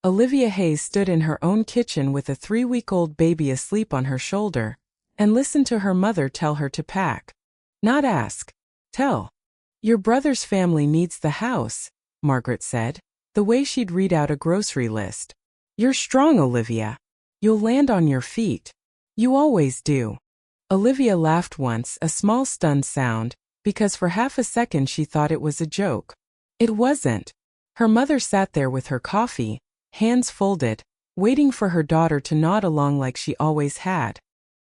Olivia Hayes stood in her own kitchen with a 3-week-old baby asleep on her shoulder, and listened to her mother tell her to pack. Not ask. Tell. Your brother's family needs the house, Margaret said, the way she'd read out a grocery list. You're strong, Olivia. You'll land on your feet. You always do. Olivia laughed once, a small stunned sound, because for half a second she thought it was a joke. It wasn't. Her mother sat there with her coffee, hands folded, waiting for her daughter to nod along like she always had.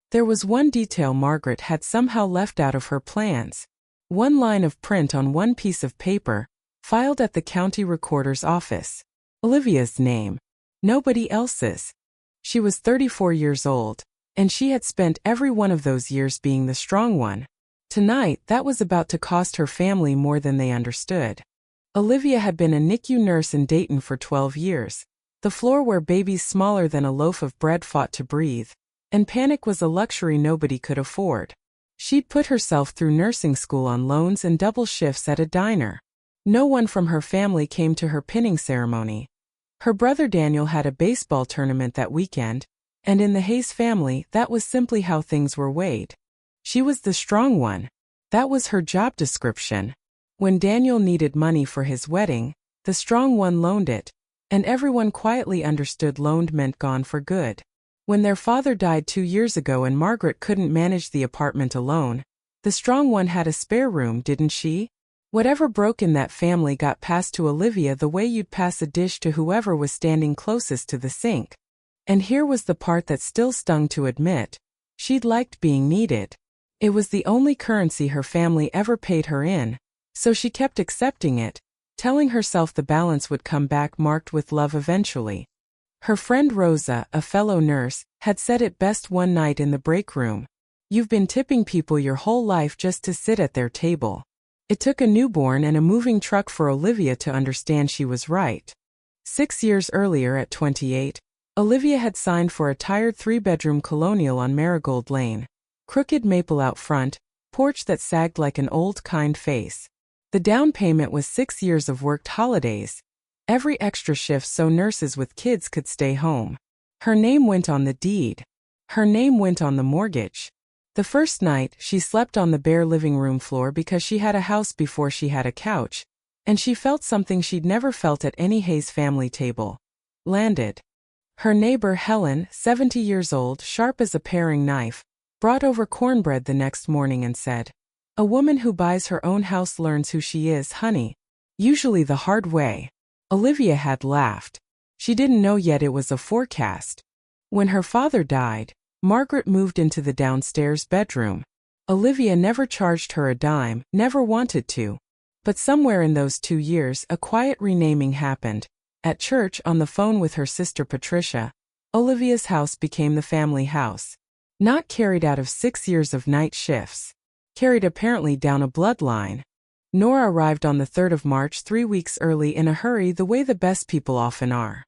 There was one detail Margaret had somehow left out of her plans. One line of print on one piece of paper, filed at the county recorder's office. Olivia's name. Nobody else's. She was 34 years old, and she had spent every one of those years being the strong one. Tonight, that was about to cost her family more than they understood. Olivia had been a NICU nurse in Dayton for 12 years, the floor where babies smaller than a loaf of bread fought to breathe, and panic was a luxury nobody could afford. She'd put herself through nursing school on loans and double shifts at a diner. No one from her family came to her pinning ceremony. Her brother Daniel had a baseball tournament that weekend, and in the Hayes family, that was simply how things were weighed. She was the strong one. That was her job description. When Daniel needed money for his wedding, the strong one loaned it, and everyone quietly understood loaned meant gone for good. When their father died 2 years ago and Margaret couldn't manage the apartment alone, the strong one had a spare room, didn't she? Whatever broke in that family got passed to Olivia the way you'd pass a dish to whoever was standing closest to the sink. And here was the part that still stung to admit. She'd liked being needed. It was the only currency her family ever paid her in, so she kept accepting it, telling herself the balance would come back marked with love eventually. Her friend Rosa, a fellow nurse, had said it best one night in the break room. You've been tipping people your whole life just to sit at their table. It took a newborn and a moving truck for Olivia to understand she was right. 6 years earlier at 28, Olivia had signed for a tired 3-bedroom colonial on Marigold Lane. Crooked maple out front, porch that sagged like an old kind face. The down payment was 6 years of worked holidays. Every extra shift so nurses with kids could stay home. Her name went on the deed. Her name went on the mortgage. The first night, she slept on the bare living room floor because she had a house before she had a couch, and she felt something she'd never felt at any Hayes family table. Landed. Her neighbor Helen, 70 years old, sharp as a paring knife, brought over cornbread the next morning and said, "A woman who buys her own house learns who she is, honey. Usually the hard way." Olivia had laughed. She didn't know yet it was a forecast. When her father died, Margaret moved into the downstairs bedroom. Olivia never charged her a dime, never wanted to. But somewhere in those 2 years, a quiet renaming happened. At church, on the phone with her sister Patricia, Olivia's house became the family house. Not carried out of 6 years of night shifts. Carried apparently down a bloodline. Nora arrived on the 3rd of March 3 weeks early in a hurry the way the best people often are.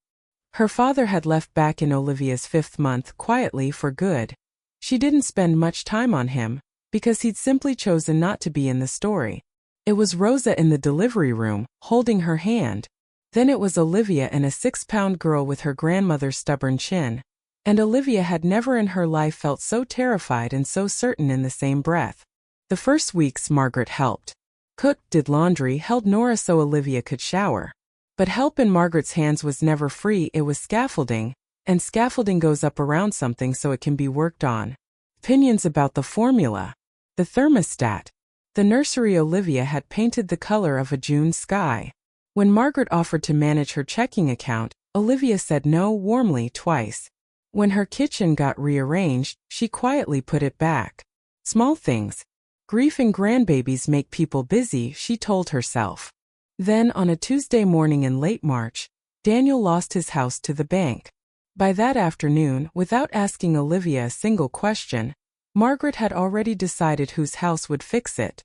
Her father had left back in Olivia's 5th month quietly for good. She didn't spend much time on him, because he'd simply chosen not to be in the story. It was Rosa in the delivery room, holding her hand. Then it was Olivia and a 6-pound girl with her grandmother's stubborn chin. And Olivia had never in her life felt so terrified and so certain in the same breath. The first weeks Margaret helped. Cooked, did laundry, held Nora so Olivia could shower. But help in Margaret's hands was never free, it was scaffolding, and scaffolding goes up around something so it can be worked on. Opinions about the formula. The thermostat. The nursery Olivia had painted the color of a June sky. When Margaret offered to manage her checking account, Olivia said no warmly twice. When her kitchen got rearranged, she quietly put it back. Small things. Grief and grandbabies make people busy, she told herself. Then, on a Tuesday morning in late March, Daniel lost his house to the bank. By that afternoon, without asking Olivia a single question, Margaret had already decided whose house would fix it.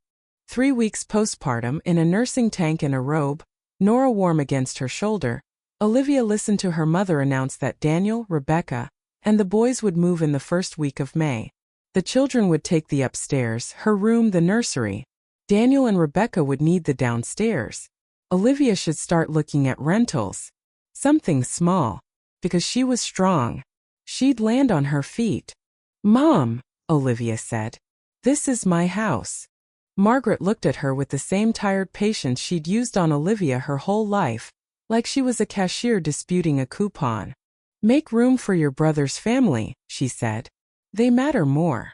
3 weeks postpartum, in a nursing tank and a robe, Nora warm against her shoulder, Olivia listened to her mother announce that Daniel, Rebecca, and the boys would move in the first week of May. The children would take the upstairs, her room the nursery. Daniel and Rebecca would need the downstairs. Olivia should start looking at rentals. Something small. Because she was strong. She'd land on her feet. "Mom," Olivia said. "This is my house." Margaret looked at her with the same tired patience she'd used on Olivia her whole life, like she was a cashier disputing a coupon. "Make room for your brother's family," she said. "They matter more."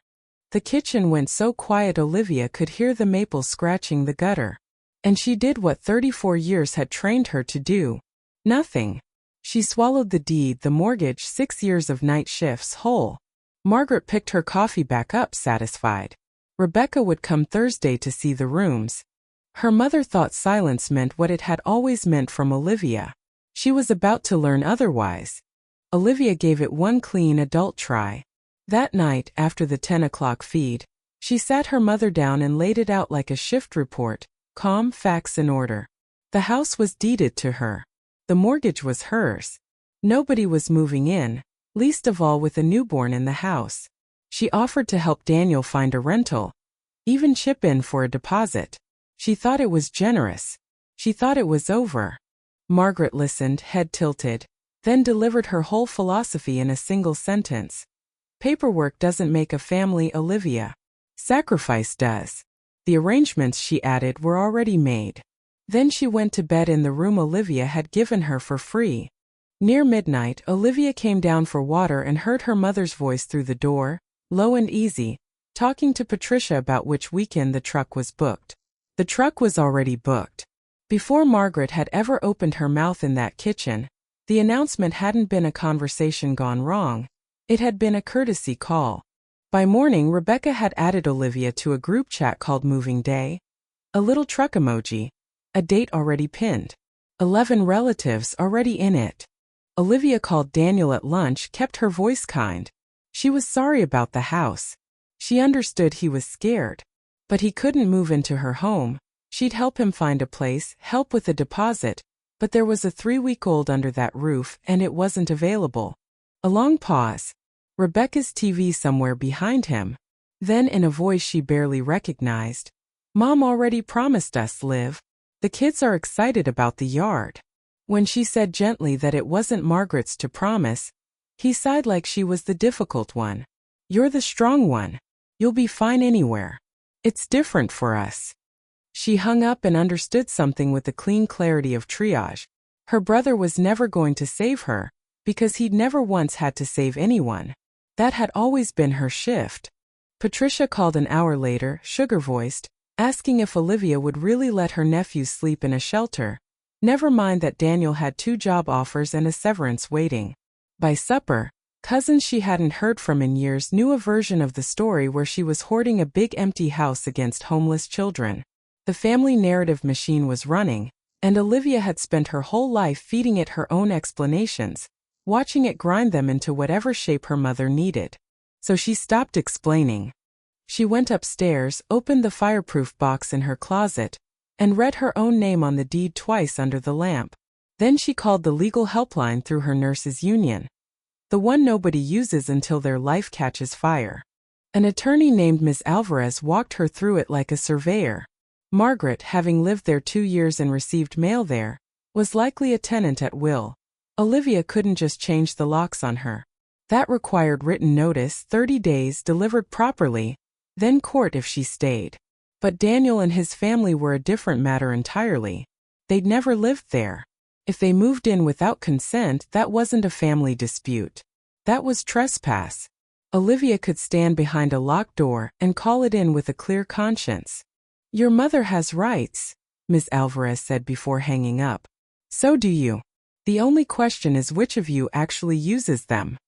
The kitchen went so quiet Olivia could hear the maples scratching the gutter. And she did what 34 years had trained her to do. Nothing. She swallowed the deed, the mortgage, 6 years of night shifts whole. Margaret picked her coffee back up, satisfied. Rebecca would come Thursday to see the rooms. Her mother thought silence meant what it had always meant from Olivia. She was about to learn otherwise. Olivia gave it one clean adult try. That night, after the 10 o'clock feed, she sat her mother down and laid it out like a shift report, calm, facts in order. The house was deeded to her. The mortgage was hers. Nobody was moving in, least of all with a newborn in the house. She offered to help Daniel find a rental, even chip in for a deposit. She thought it was generous. She thought it was over. Margaret listened, head tilted, then delivered her whole philosophy in a single sentence. "Paperwork doesn't make a family, Olivia. Sacrifice does." The arrangements, she added, were already made. Then she went to bed in the room Olivia had given her for free. Near midnight, Olivia came down for water and heard her mother's voice through the door, low and easy, talking to Patricia about which weekend the truck was booked. The truck was already booked. Before Margaret had ever opened her mouth in that kitchen, the announcement hadn't been a conversation gone wrong. It had been a courtesy call. By morning, Rebecca had added Olivia to a group chat called Moving Day. A little truck emoji. A date already pinned. 11 relatives already in it. Olivia called Daniel at lunch, kept her voice kind. She was sorry about the house. She understood he was scared. But he couldn't move into her home. She'd help him find a place, help with a deposit, but there was a 3-week-old under that roof and it wasn't available. A long pause. Rebecca's TV somewhere behind him. Then in a voice she barely recognized. "Mom already promised us, Liv. The kids are excited about the yard." When she said gently that it wasn't Margaret's to promise, he sighed like she was the difficult one. "You're the strong one. You'll be fine anywhere. It's different for us." She hung up and understood something with the clean clarity of triage. Her brother was never going to save her, because he'd never once had to save anyone. That had always been her shift. Patricia called an hour later, sugar-voiced, asking if Olivia would really let her nephews sleep in a shelter. Never mind that Daniel had 2 job offers and a severance waiting. By supper, cousins she hadn't heard from in years knew a version of the story where she was hoarding a big empty house against homeless children. The family narrative machine was running, and Olivia had spent her whole life feeding it her own explanations, watching it grind them into whatever shape her mother needed. So she stopped explaining. She went upstairs, opened the fireproof box in her closet, and read her own name on the deed twice under the lamp. Then she called the legal helpline through her nurses' union. The one nobody uses until their life catches fire. An attorney named Ms. Alvarez walked her through it like a surveyor. Margaret, having lived there 2 years and received mail there, was likely a tenant at will. Olivia couldn't just change the locks on her. That required written notice, 30 days, delivered properly, then court if she stayed. But Daniel and his family were a different matter entirely. They'd never lived there. If they moved in without consent, that wasn't a family dispute. That was trespass. Olivia could stand behind a locked door and call it in with a clear conscience. "Your mother has rights," Ms. Alvarez said before hanging up. "So do you. The only question is which of you actually uses them."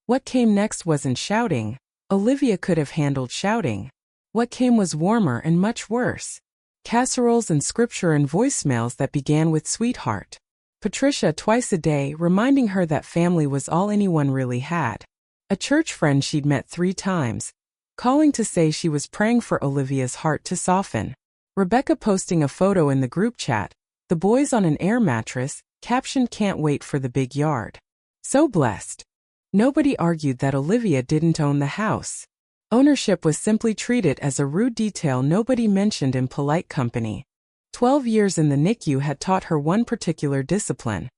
What came next wasn't shouting. Olivia could have handled shouting. What came was warmer and much worse. Casseroles and scripture and voicemails that began with "sweetheart." Patricia twice a day reminding her that family was all anyone really had. A church friend she'd met 3 times, calling to say she was praying for Olivia's heart to soften. Rebecca posting a photo in the group chat, the boys on an air mattress, captioned "Can't wait for the big yard." So blessed. Nobody argued that Olivia didn't own the house. Ownership was simply treated as a rude detail nobody mentioned in polite company. 12 years in the NICU had taught her one particular discipline.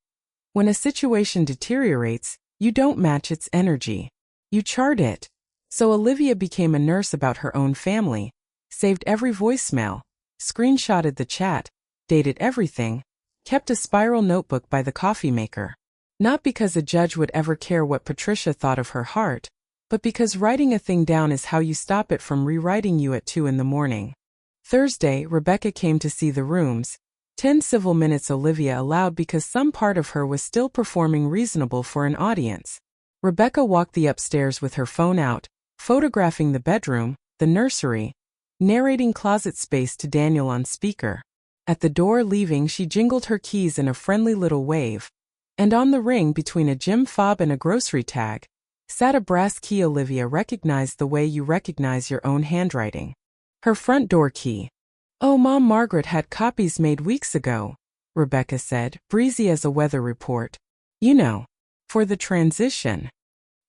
When a situation deteriorates, you don't match its energy. You chart it. So Olivia became a nurse about her own family, saved every voicemail, screenshotted the chat, dated everything, kept a spiral notebook by the coffee maker. Not because a judge would ever care what Patricia thought of her heart, but because writing a thing down is how you stop it from rewriting you at 2 in the morning. Thursday, Rebecca came to see the rooms. 10 civil minutes Olivia allowed because some part of her was still performing reasonable for an audience. Rebecca walked the upstairs with her phone out, photographing the bedroom, the nursery, narrating closet space to Daniel on speaker. At the door leaving, she jingled her keys in a friendly little wave. And on the ring between a gym fob and a grocery tag sat a brass key Olivia recognized the way you recognize your own handwriting. Her front door key. "Oh, Mom, Margaret had copies made weeks ago," Rebecca said, breezy as a weather report. "You know, for the transition."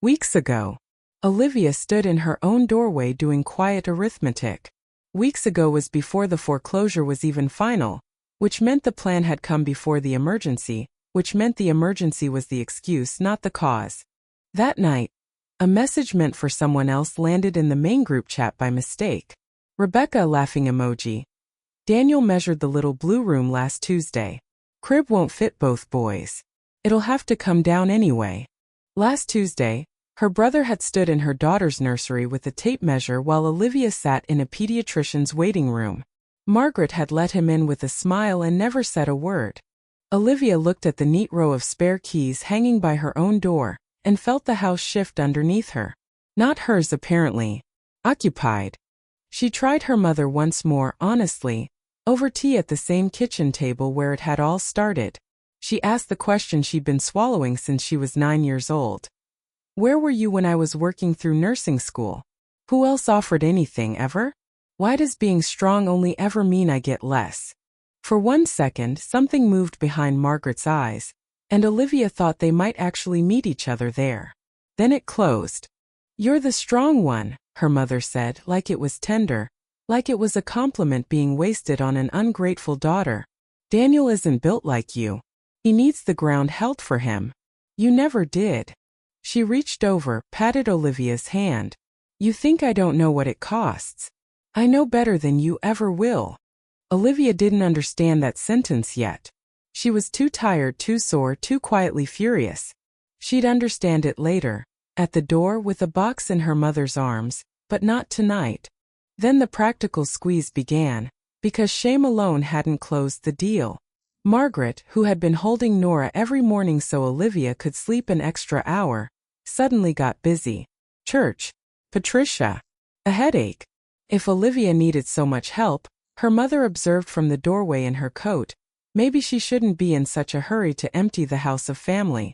Weeks ago. Olivia stood in her own doorway doing quiet arithmetic. Weeks ago was before the foreclosure was even final, which meant the plan had come before the emergency, which meant the emergency was the excuse, not the cause. That night, a message meant for someone else landed in the main group chat by mistake. Rebecca, laughing emoji. Daniel measured the little blue room last Tuesday. Crib won't fit both boys. It'll have to come down anyway. Last Tuesday, her brother had stood in her daughter's nursery with a tape measure while Olivia sat in a pediatrician's waiting room. Margaret had let him in with a smile and never said a word. Olivia looked at the neat row of spare keys hanging by her own door and felt the house shift underneath her. Not hers, apparently. Occupied. She tried her mother once more, honestly, over tea at the same kitchen table where it had all started. She asked the question she'd been swallowing since she was 9 years old. "Where were you when I was working through nursing school? Who else offered anything, ever? Why does being strong only ever mean I get less?" For 1 second, something moved behind Margaret's eyes, and Olivia thought they might actually meet each other there. Then it closed. "You're the strong one," her mother said, like it was tender, like it was a compliment being wasted on an ungrateful daughter. "Daniel isn't built like you. He needs the ground held for him. You never did." She reached over, patted Olivia's hand. "You think I don't know what it costs? I know better than you ever will." Olivia didn't understand that sentence yet. She was too tired, too sore, too quietly furious. She'd understand it later, at the door with a box in her mother's arms, but not tonight. Then the practical squeeze began, because shame alone hadn't closed the deal. Margaret, who had been holding Nora every morning so Olivia could sleep an extra hour, suddenly got busy. Church. Patricia. A headache. If Olivia needed so much help, her mother observed from the doorway in her coat, maybe she shouldn't be in such a hurry to empty the house of family.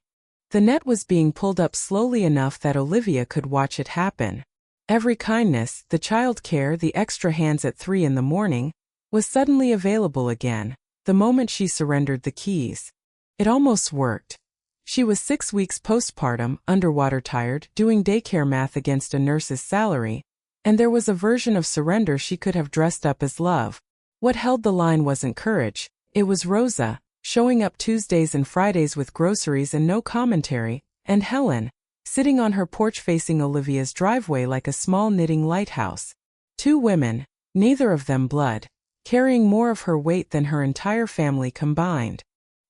The net was being pulled up slowly enough that Olivia could watch it happen. Every kindness, the child care, the extra hands at 3 in the morning, was suddenly available again, the moment she surrendered the keys. It almost worked. She was 6 weeks postpartum, underwater tired, doing daycare math against a nurse's salary, and there was a version of surrender she could have dressed up as love. What held the line wasn't courage, it was Rosa, showing up Tuesdays and Fridays with groceries and no commentary, and Helen, sitting on her porch facing Olivia's driveway like a small knitting lighthouse. 2 women, neither of them blood, carrying more of her weight than her entire family combined.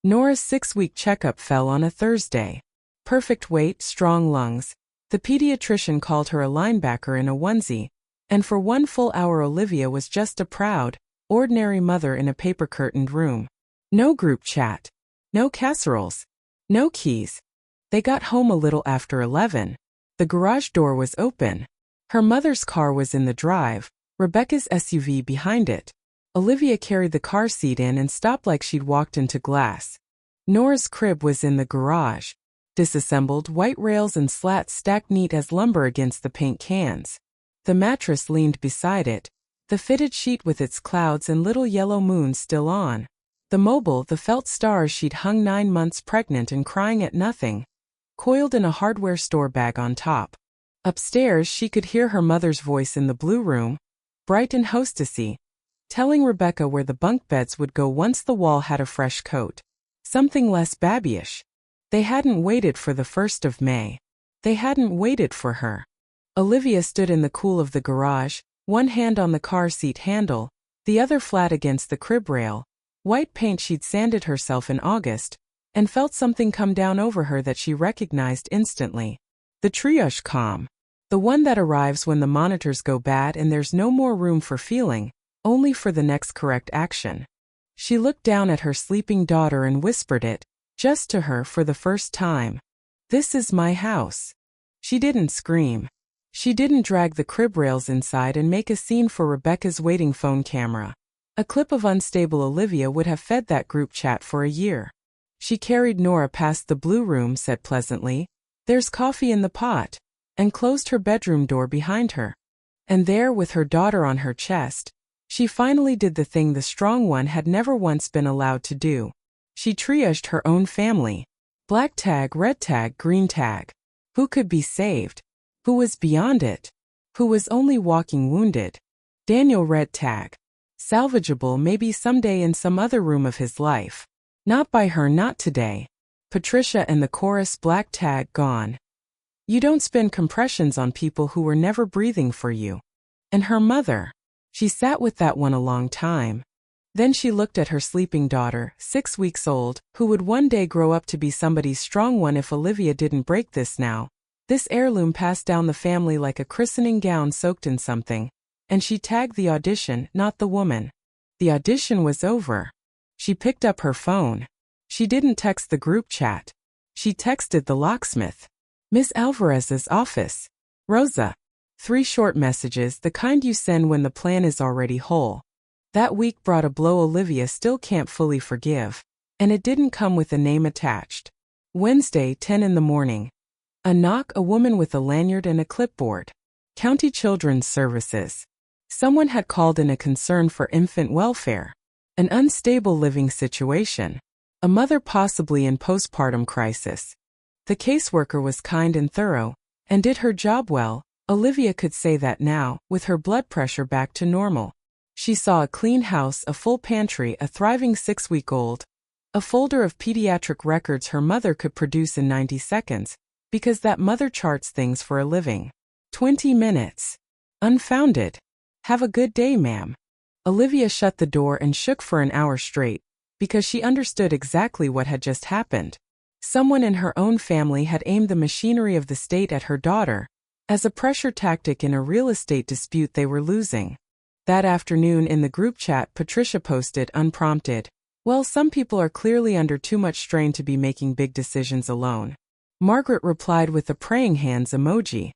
Nora's 6-week checkup fell on a Thursday. Perfect weight, strong lungs. The pediatrician called her a linebacker in a onesie, and for 1 full hour Olivia was just a proud, ordinary mother in a paper-curtained room. No group chat. No casseroles. No keys. They got home a little after 11. The garage door was open. Her mother's car was in the drive, Rebecca's SUV behind it. Olivia carried the car seat in and stopped like she'd walked into glass. Nora's crib was in the garage. Disassembled, white rails and slats stacked neat as lumber against the paint cans. The mattress leaned beside it, the fitted sheet with its clouds and little yellow moons still on. The mobile, the felt stars she'd hung 9 months pregnant and crying at nothing, coiled in a hardware store bag on top. Upstairs she could hear her mother's voice in the blue room, bright and hostessy, telling Rebecca where the bunk beds would go once the wall had a fresh coat. Something less babyish. They hadn't waited for the 1st of May. They hadn't waited for her. Olivia stood in the cool of the garage, one hand on the car seat handle, the other flat against the crib rail, white paint she'd sanded herself in August, and felt something come down over her that she recognized instantly. The triage calm. The one that arrives when the monitors go bad and there's no more room for feeling, only for the next correct action. She looked down at her sleeping daughter and whispered it, just to her for the first time. "This is my house." She didn't scream. She didn't drag the crib rails inside and make a scene for Rebecca's waiting phone camera. A clip of unstable Olivia would have fed that group chat for a year. She carried Nora past the blue room, said pleasantly, "There's coffee in the pot," and closed her bedroom door behind her. And there, with her daughter on her chest, she finally did the thing the strong one had never once been allowed to do. She triaged her own family. Black tag, red tag, green tag. Who could be saved? Who was beyond it? Who was only walking wounded? Daniel, red tag. Salvageable maybe someday in some other room of his life. Not by her, not today. Patricia and the chorus, black tag, gone. You don't spin compressions on people who were never breathing for you. And her mother. She sat with that one a long time. Then she looked at her sleeping daughter, 6 weeks old, who would one day grow up to be somebody's strong one if Olivia didn't break this now. This heirloom passed down the family like a christening gown soaked in something. And she tagged the audition, not the woman. The audition was over. She picked up her phone. She didn't text the group chat. She texted the locksmith. "Miss Alvarez's office. Rosa." 3 short messages, the kind you send when the plan is already whole. That week brought a blow Olivia still can't fully forgive. And it didn't come with a name attached. Wednesday, 10 in the morning. A knock, a woman with a lanyard and a clipboard. County Children's Services. Someone had called in a concern for infant welfare. An unstable living situation. A mother possibly in postpartum crisis. The caseworker was kind and thorough, and did her job well. Olivia could say that now, with her blood pressure back to normal. She saw a clean house, a full pantry, a thriving 6-week-old, a folder of pediatric records her mother could produce in 90 seconds, because that mother charts things for a living. 20 minutes. Unfounded. "Have a good day, ma'am." Olivia shut the door and shook for an hour straight, because she understood exactly what had just happened. Someone in her own family had aimed the machinery of the state at her daughter, as a pressure tactic in a real estate dispute they were losing. That afternoon in the group chat, Patricia posted, unprompted, "Well, some people are clearly under too much strain to be making big decisions alone." Margaret replied with a praying hands emoji.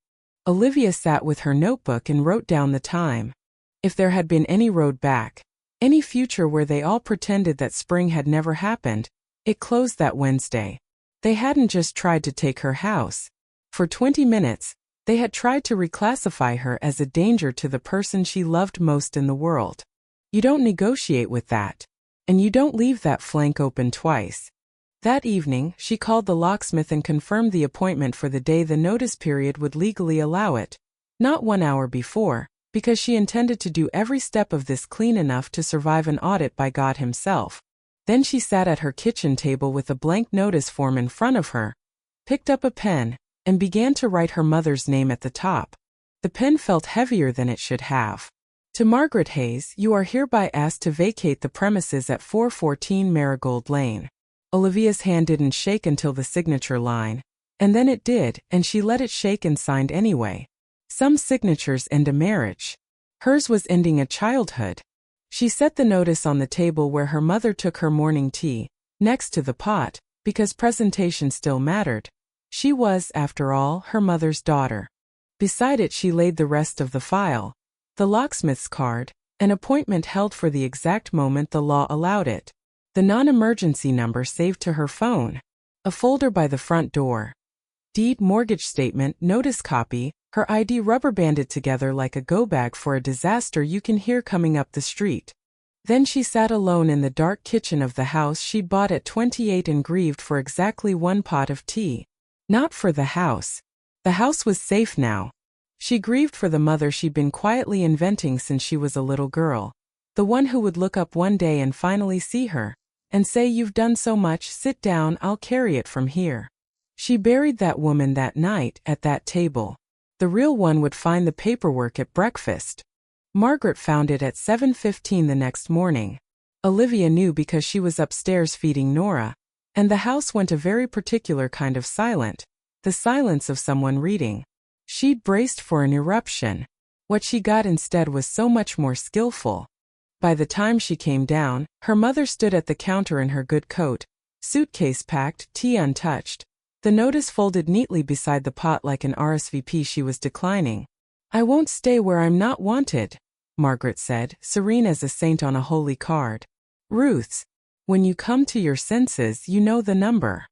Olivia sat with her notebook and wrote down the time. If there had been any road back, any future where they all pretended that spring had never happened, it closed that Wednesday. They hadn't just tried to take her house. For 20 minutes, they had tried to reclassify her as a danger to the person she loved most in the world. You don't negotiate with that. And you don't leave that flank open twice. That evening, she called the locksmith and confirmed the appointment for the day the notice period would legally allow it. Not 1 hour before, because she intended to do every step of this clean enough to survive an audit by God himself. Then she sat at her kitchen table with a blank notice form in front of her, picked up a pen, and began to write her mother's name at the top. The pen felt heavier than it should have. To Margaret Hayes, you are hereby asked to vacate the premises at 414 Marigold Lane. Olivia's hand didn't shake until the signature line. And then it did, and she let it shake and signed anyway. Some signatures end a marriage. Hers was ending a childhood. She set the notice on the table where her mother took her morning tea, next to the pot, because presentation still mattered. She was, after all, her mother's daughter. Beside it she laid the rest of the file. The locksmith's card, an appointment held for the exact moment the law allowed it. The non-emergency number saved to her phone. A folder by the front door. Deed, mortgage statement, notice copy, her ID rubber banded together like a go-bag for a disaster you can hear coming up the street. Then she sat alone in the dark kitchen of the house she'd bought at 28 and grieved for exactly 1 pot of tea. Not for the house. The house was safe now. She grieved for the mother she'd been quietly inventing since she was a little girl. The one who would look up one day and finally see her, and say you've done so much, sit down, I'll carry it from here. She buried that woman that night at that table. The real one would find the paperwork at breakfast. Margaret found it at 7:15 the next morning. Olivia knew because she was upstairs feeding Nora, and the house went a very particular kind of silent, the silence of someone reading. She'd braced for an eruption. What she got instead was so much more skillful. By the time she came down, her mother stood at the counter in her good coat, suitcase packed, tea untouched, the notice folded neatly beside the pot like an RSVP she was declining. "I won't stay where I'm not wanted," Margaret said, serene as a saint on a holy card. "Ruth's. When you come to your senses, you know the number."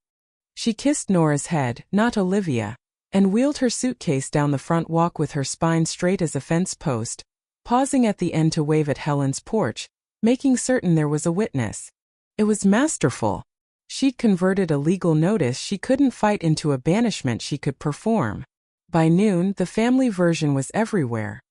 She kissed Nora's head, not Olivia, and wheeled her suitcase down the front walk with her spine straight as a fence post, pausing at the end to wave at Helen's porch, making certain there was a witness. It was masterful. She'd converted a legal notice she couldn't fight into a banishment she could perform. By noon, the family version was everywhere.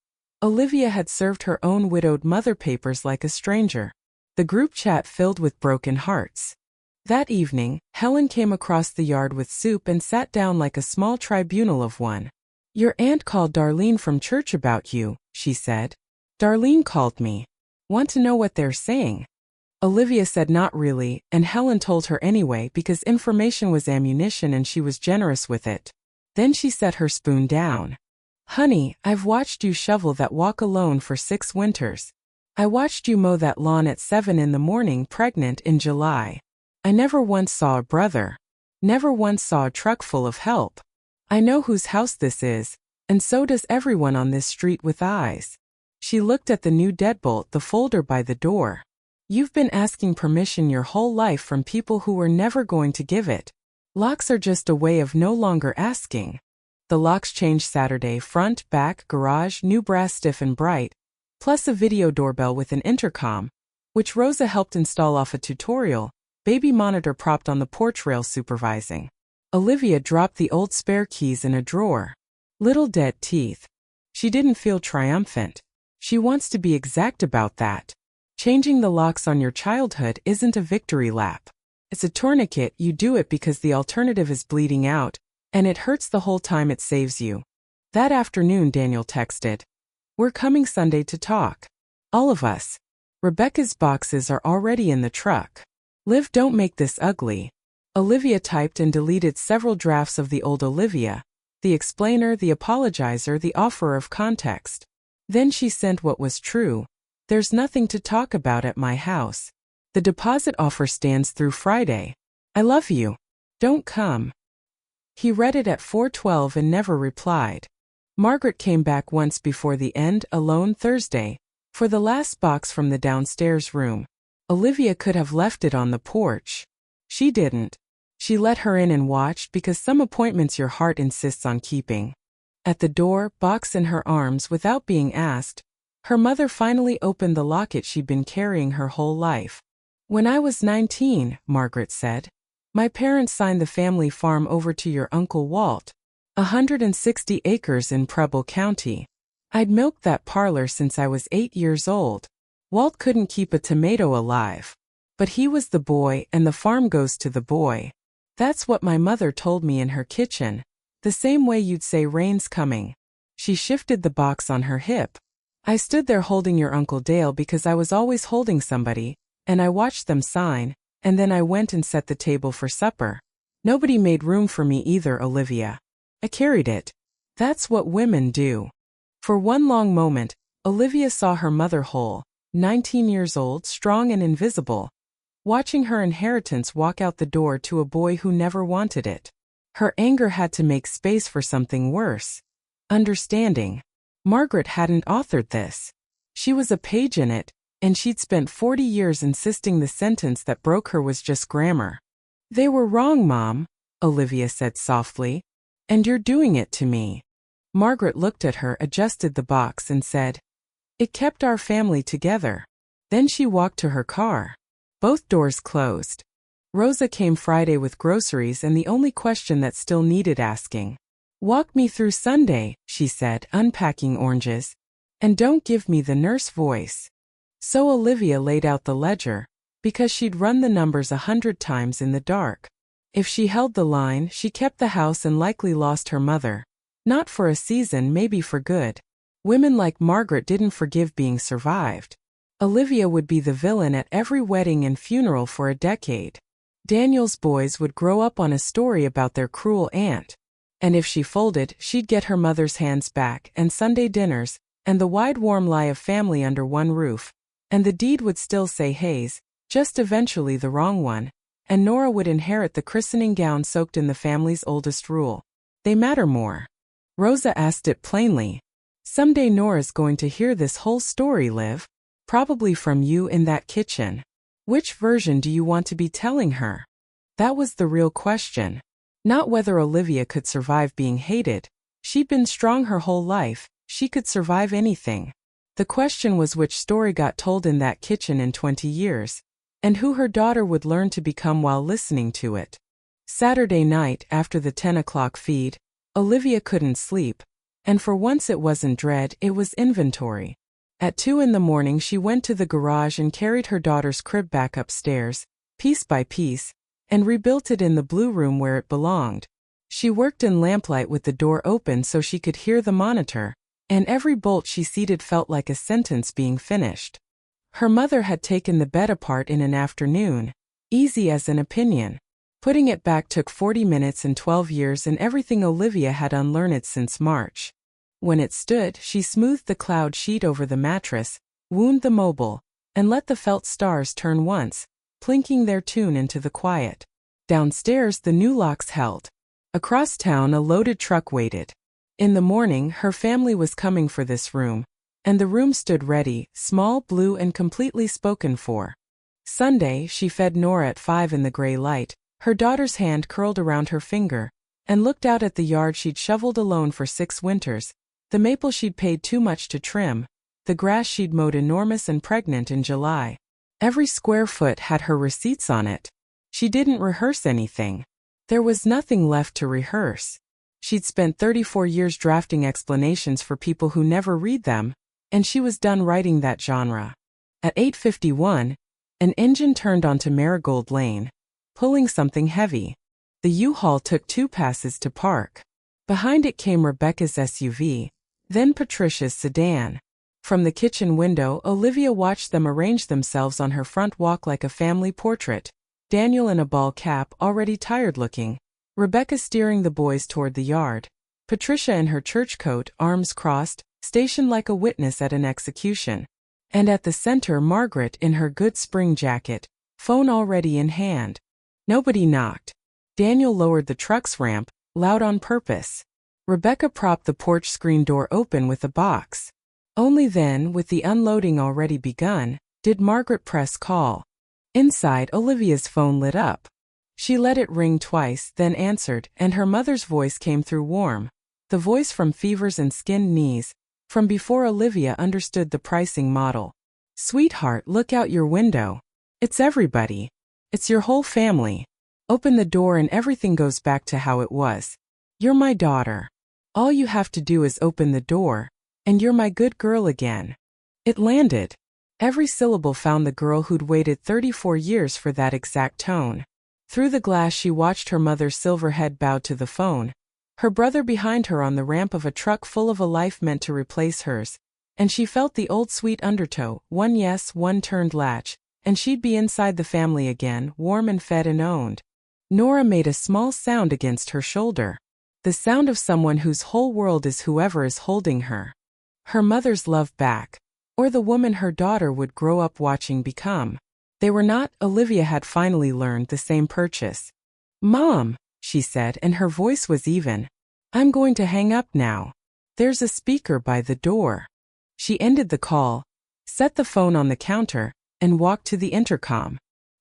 Olivia had served her own widowed mother papers like a stranger. The group chat filled with broken hearts. That evening, Helen came across the yard with soup and sat down like a small tribunal of one. "Your aunt called Darlene from church about you," she said. "Darlene called me. Want to know what they're saying?" Olivia said not really, and Helen told her anyway because information was ammunition and she was generous with it. Then she set her spoon down. "Honey, I've watched you shovel that walk alone for 6 winters. I watched you mow that lawn at 7 in the morning pregnant in July. I never once saw a brother. Never once saw a truck full of help. I know whose house this is, and so does everyone on this street with eyes." She looked at the new deadbolt, the folder by the door. "You've been asking permission your whole life from people who were never going to give it. Locks are just a way of no longer asking." The locks changed Saturday, front, back, garage, new brass stiff and bright, plus a video doorbell with an intercom, which Rosa helped install off a tutorial, baby monitor propped on the porch rail supervising. Olivia dropped the old spare keys in a drawer. Little dead teeth. She didn't feel triumphant. She wants to be exact about that. Changing the locks on your childhood isn't a victory lap. It's a tourniquet. You do it because the alternative is bleeding out, and it hurts the whole time it saves you. That afternoon, Daniel texted, "We're coming Sunday to talk. All of us. Rebecca's boxes are already in the truck. Liv, don't make this ugly." Olivia typed and deleted several drafts of the old Olivia, the explainer, the apologizer, the offerer of context. Then she sent what was true. "There's nothing to talk about at my house. The deposit offer stands through Friday. I love you. Don't come." He read it at 4:12 and never replied. Margaret came back once before the end, alone Thursday, for the last box from the downstairs room. Olivia could have left it on the porch. She didn't. She let her in and watched because some appointments your heart insists on keeping. At the door, box in her arms without being asked, her mother finally opened the locket she'd been carrying her whole life. "When I was 19, Margaret said, my parents signed the family farm over to your Uncle Walt, 160 acres in Preble County. I'd milked that parlor since I was 8 years old. Walt couldn't keep a tomato alive. But he was the boy and the farm goes to the boy. That's what my mother told me in her kitchen. The same way you'd say rain's coming." She shifted the box on her hip. "I stood there holding your Uncle Dale because I was always holding somebody, and I watched them sign, and then I went and set the table for supper. Nobody made room for me either, Olivia. I carried it. That's what women do." For one long moment, Olivia saw her mother whole, 19 years old, strong and invisible, watching her inheritance walk out the door to a boy who never wanted it. Her anger had to make space for something worse. Understanding. Margaret hadn't authored this. She was a page in it, and she'd spent 40 years insisting the sentence that broke her was just grammar. "They were wrong, Mom," Olivia said softly, "and you're doing it to me." Margaret looked at her, adjusted the box, and said, "It kept our family together." Then she walked to her car. Both doors closed. Rosa came Friday with groceries and the only question that still needed asking. "Walk me through Sunday," she said, unpacking oranges. "And don't give me the nurse voice." So Olivia laid out the ledger. because she'd run the numbers 100 times in the dark. If she held the line, she kept the house and likely lost her mother. Not for a season, maybe for good. Women like Margaret didn't forgive being survived. Olivia would be the villain at every wedding and funeral for a decade. Daniel's boys would grow up on a story about their cruel aunt. And if she folded, she'd get her mother's hands back, and Sunday dinners, and the wide warm lie of family under one roof. And the deed would still say Hayes, just eventually the wrong one, and Nora would inherit the christening gown soaked in the family's oldest rule. They matter more. Rosa asked it plainly. Someday Nora's going to hear this whole story, Liv. Probably from you in that kitchen. Which version do you want to be telling her? That was the real question. Not whether Olivia could survive being hated. She'd been strong her whole life, she could survive anything. The question was which story got told in that kitchen in 20 years, and who her daughter would learn to become while listening to it. Saturday night, after the 10 o'clock feed, Olivia couldn't sleep, and for once it wasn't dread, it was inventory. At 2 in the morning she went to the garage and carried her daughter's crib back upstairs, piece by piece, and rebuilt it in the blue room where it belonged. She worked in lamplight with the door open so she could hear the monitor, and every bolt she seated felt like a sentence being finished. Her mother had taken the bed apart in an afternoon, easy as an opinion. Putting it back took 40 minutes and 12 years, and everything Olivia had unlearned since March. When it stood, she smoothed the cloud sheet over the mattress, wound the mobile, and let the felt stars turn once, plinking their tune into the quiet. Downstairs the new locks held. Across town a loaded truck waited. In the morning her family was coming for this room, and the room stood ready, small, blue, and completely spoken for. Sunday she fed Nora at 5 in the gray light, her daughter's hand curled around her finger, and looked out at the yard she'd shoveled alone for 6 winters, the maple she'd paid too much to trim, the grass she'd mowed enormous and pregnant in July. Every square foot had her receipts on it. She didn't rehearse anything. There was nothing left to rehearse. She'd spent 34 years drafting explanations for people who never read them, and she was done writing that genre. At 8:51, an engine turned onto Marigold Lane, pulling something heavy. The U-Haul took 2 passes to park. Behind it came Rebecca's SUV, then Patricia's sedan. From the kitchen window, Olivia watched them arrange themselves on her front walk like a family portrait. Daniel in a ball cap, already tired-looking. Rebecca steering the boys toward the yard. Patricia in her church coat, arms crossed, stationed like a witness at an execution. And at the center, Margaret in her good spring jacket, phone already in hand. Nobody knocked. Daniel lowered the truck's ramp, loud on purpose. Rebecca propped the porch screen door open with a box. Only then, with the unloading already begun, did Margaret press call. Inside, Olivia's phone lit up. She let it ring twice, then answered, and her mother's voice came through warm. The voice from fevers and skinned knees, from before Olivia understood the pricing model. Sweetheart, look out your window. It's everybody. It's your whole family. Open the door and everything goes back to how it was. You're my daughter. All you have to do is open the door, and you're my good girl again. It landed. Every syllable found the girl who'd waited 34 years for that exact tone. Through the glass she watched her mother's silver head bowed to the phone, her brother behind her on the ramp of a truck full of a life meant to replace hers, and she felt the old sweet undertow, one yes, one turned latch, and she'd be inside the family again, warm and fed and owned. Nora made a small sound against her shoulder. The sound of someone whose whole world is whoever is holding her. Her mother's love back. Or the woman her daughter would grow up watching become. They were not, Olivia had finally learned, the same purchase. Mom, she said, and her voice was even. I'm going to hang up now. There's a speaker by the door. She ended the call, set the phone on the counter, and walked to the intercom.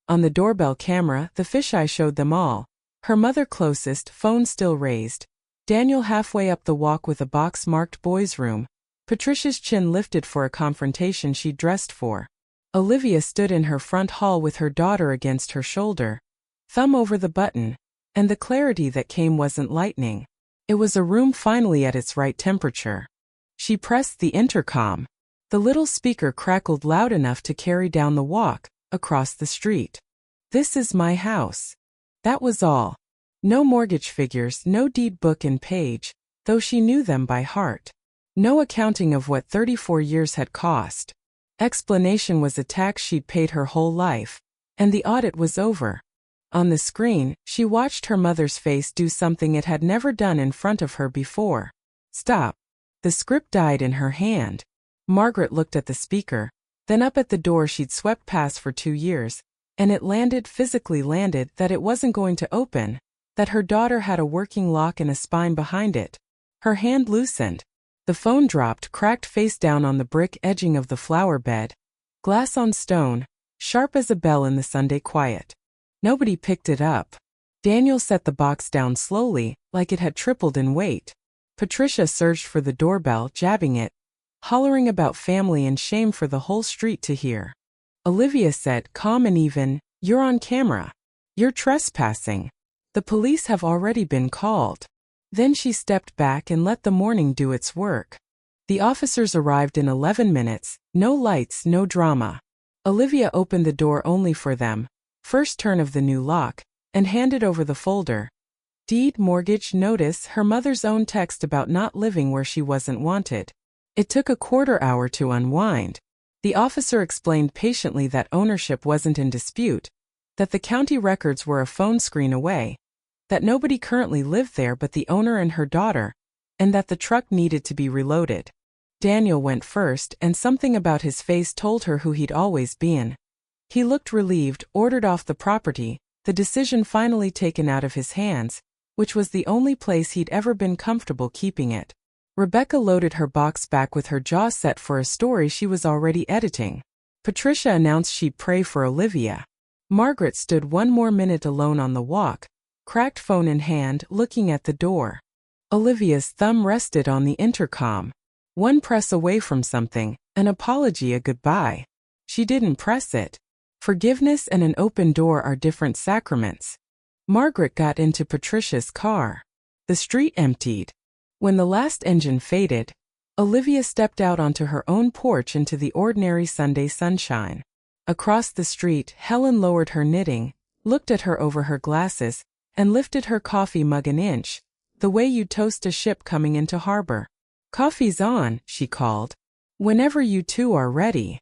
On the doorbell camera, the fisheye showed them all. Her mother closest, phone still raised. Daniel halfway up the walk with a box marked boys' room. Patricia's chin lifted for a confrontation she'd dressed for. Olivia stood in her front hall with her daughter against her shoulder, thumb over the button, and the clarity that came wasn't lightning. It was a room finally at its right temperature. She pressed the intercom. The little speaker crackled loud enough to carry down the walk, across the street. This is my house. That was all. No mortgage figures, no deed book and page, though she knew them by heart. No accounting of what 34 years had cost. Explanation was a tax she'd paid her whole life, and the audit was over. On the screen, she watched her mother's face do something it had never done in front of her before. Stop. The script died in her hand. Margaret looked at the speaker, then up at the door she'd swept past for 2 years, and it physically landed, that it wasn't going to open, that her daughter had a working lock and a spine behind it. Her hand loosened. The phone dropped, cracked face down on the brick edging of the flower bed. Glass on stone, sharp as a bell in the Sunday quiet. Nobody picked it up. Daniel set the box down slowly, like it had tripled in weight. Patricia surged for the doorbell, jabbing it, hollering about family and shame for the whole street to hear. Olivia said, calm and even, "You're on camera. You're trespassing. The police have already been called." Then she stepped back and let the morning do its work. The officers arrived in 11 minutes, no lights, no drama. Olivia opened the door only for them, first turn of the new lock, and handed over the folder. Deed, mortgage, notice, her mother's own text about not living where she wasn't wanted. It took a quarter hour to unwind. The officer explained patiently that ownership wasn't in dispute, that the county records were a phone screen away, that nobody currently lived there but the owner and her daughter, and that the truck needed to be reloaded. Daniel went first, and something about his face told her who he'd always been. He looked relieved, ordered off the property, the decision finally taken out of his hands, which was the only place he'd ever been comfortable keeping it. Rebecca loaded her box back with her jaw set for a story she was already editing. Patricia announced she'd pray for Olivia. Margaret stood 1 more minute alone on the walk, cracked phone in hand, looking at the door. Olivia's thumb rested on the intercom. 1 press away from something, an apology, a goodbye. She didn't press it. Forgiveness and an open door are different sacraments. Margaret got into Patricia's car. The street emptied. When the last engine faded, Olivia stepped out onto her own porch into the ordinary Sunday sunshine. Across the street, Helen lowered her knitting, looked at her over her glasses, and lifted her coffee mug an inch, the way you'd toast a ship coming into harbor. "Coffee's on," she called. "Whenever you two are ready."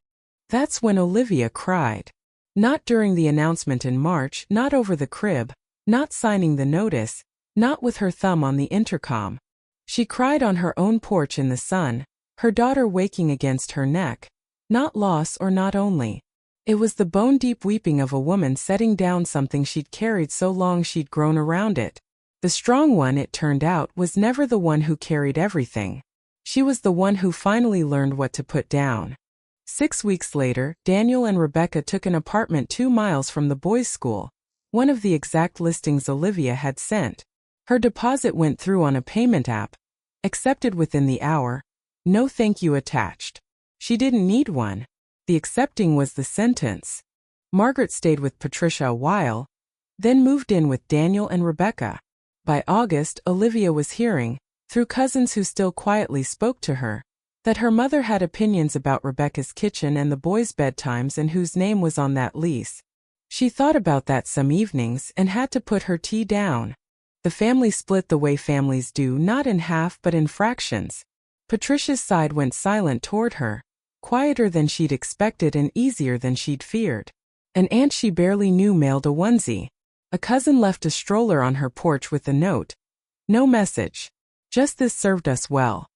That's when Olivia cried. Not during the announcement in March, not over the crib, not signing the notice, not with her thumb on the intercom. She cried on her own porch in the sun, her daughter waking against her neck. Not loss or not only. It was the bone-deep weeping of a woman setting down something she'd carried so long she'd grown around it. The strong one, it turned out, was never the one who carried everything. She was the one who finally learned what to put down. 6 weeks later, Daniel and Rebecca took an apartment 2 miles from the boys' school, one of the exact listings Olivia had sent. Her deposit went through on a payment app, accepted within the hour, no thank you attached. She didn't need one. The accepting was the sentence. Margaret stayed with Patricia a while, then moved in with Daniel and Rebecca. By August, Olivia was hearing, through cousins who still quietly spoke to her, that her mother had opinions about Rebecca's kitchen and the boys' bedtimes and whose name was on that lease. She thought about that some evenings and had to put her tea down. The family split the way families do, not in half but in fractions. Patricia's side went silent toward her, quieter than she'd expected and easier than she'd feared. An aunt she barely knew mailed a onesie. A cousin left a stroller on her porch with a note. No message. Just this served us well.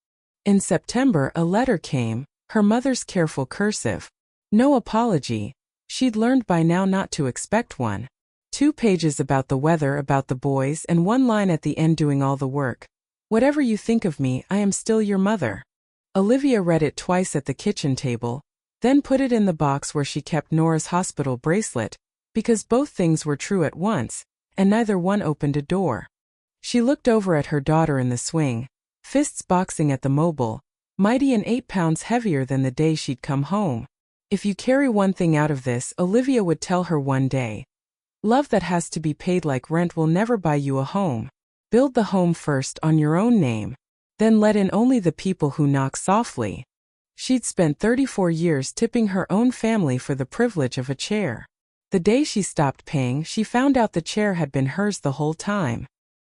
In September, a letter came, her mother's careful cursive. No apology. She'd learned by now not to expect one. 2 pages about the weather, about the boys, and 1 line at the end doing all the work. Whatever you think of me, I am still your mother. Olivia read it twice at the kitchen table, then put it in the box where she kept Nora's hospital bracelet, because both things were true at once, and neither one opened a door. She looked over at her daughter in the swing, fists boxing at the mobile, mighty and 8 pounds heavier than the day she'd come home. If you carry one thing out of this, Olivia would tell her one day, love that has to be paid like rent will never buy you a home. Build the home first on your own name, then let in only the people who knock softly. She'd spent 34 years tipping her own family for the privilege of a chair. The day she stopped paying, she found out the chair had been hers the whole time.